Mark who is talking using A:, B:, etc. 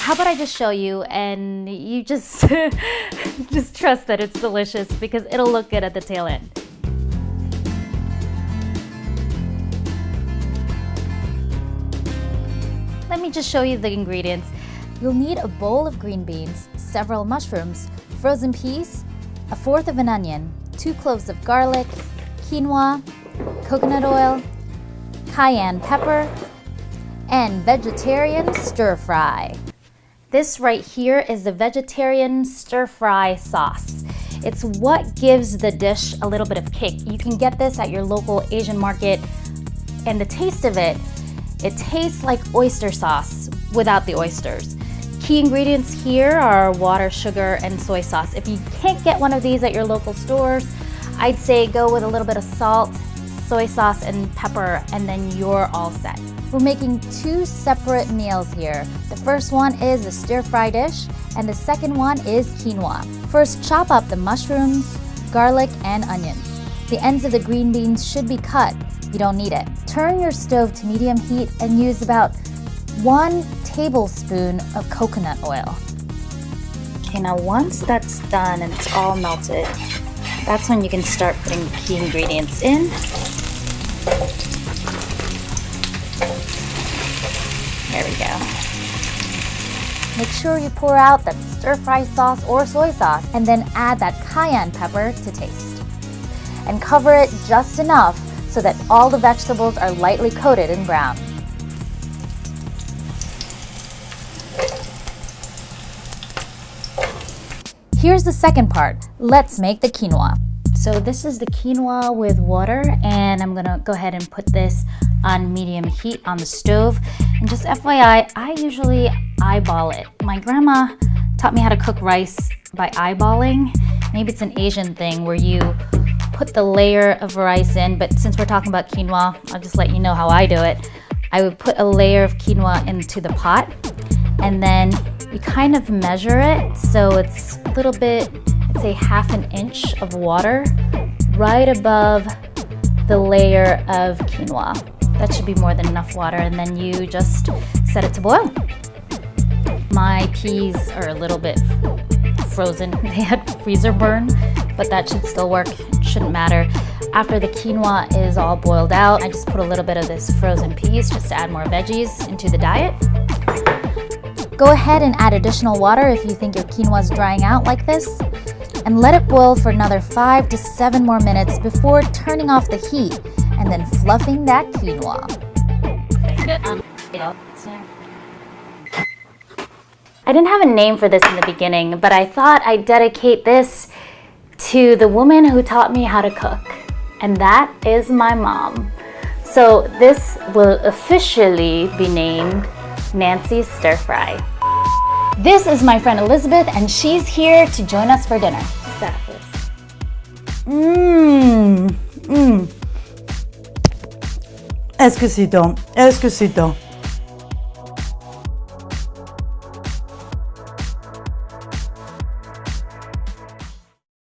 A: How about I just show you and you just, just trust that it's delicious because it'll look good at the tail end. Let me just show you the ingredients. You'll need a bowl of green beans, several mushrooms, frozen peas, 1/4 of an onion, 2 cloves of garlic, quinoa, coconut oil, cayenne pepper, and vegetarian stir fry. This right here is the vegetarian stir fry sauce. It's what gives the dish a little bit of kick. You can get this at your local Asian market, and the taste of it, it tastes like oyster sauce without the oysters. Key ingredients here are water, sugar, and soy sauce. If you can't get one of these at your local stores, I'd say go with a little bit of salt, soy sauce, and pepper, and then you're all set. We're making 2 separate meals here. The first one is a stir-fry dish, and the second one is quinoa. First, chop up the mushrooms, garlic, and onions. The ends of the green beans should be cut. You don't need it. Turn your stove to medium heat and use about 1 tablespoon of coconut oil. Okay, now once that's done and it's all melted, that's when you can start putting the key ingredients in. There we go. Make sure you pour out that stir-fry sauce or soy sauce and then add that cayenne pepper to taste. And cover it just enough so that all the vegetables are lightly coated in brown. Here's the second part. Let's make the quinoa. So this is the quinoa with water, and I'm gonna go ahead and put this on medium heat on the stove. And just FYI, I usually eyeball it. My grandma taught me how to cook rice by eyeballing. Maybe it's an Asian thing where you put the layer of rice in, but since we're talking about quinoa, I'll just let you know how I do it. I would put a layer of quinoa into the pot, and then you kind of measure it so it's a little bit, I'd say 1/2 inch of water right above the layer of quinoa. That should be more than enough water, and then you just set it to boil. My peas are a little bit frozen. They had freezer burn, but that should still work. It shouldn't matter. After the quinoa is all boiled out, I just put a little bit of this frozen peas just to add more veggies into the diet. Go ahead and add additional water if you think your quinoa is drying out like this, and let it boil for another 5 to 7 more minutes before turning off the heat and then fluffing that quinoa. I didn't have a name for this in the beginning, but I thought I'd dedicate this to the woman who taught me how to cook, and that is my mom. So this will officially be named Nancy's Stir Fry. This is my friend Elizabeth, and she's here to join us for dinner. What's that,
B: Exquisito, exquisito.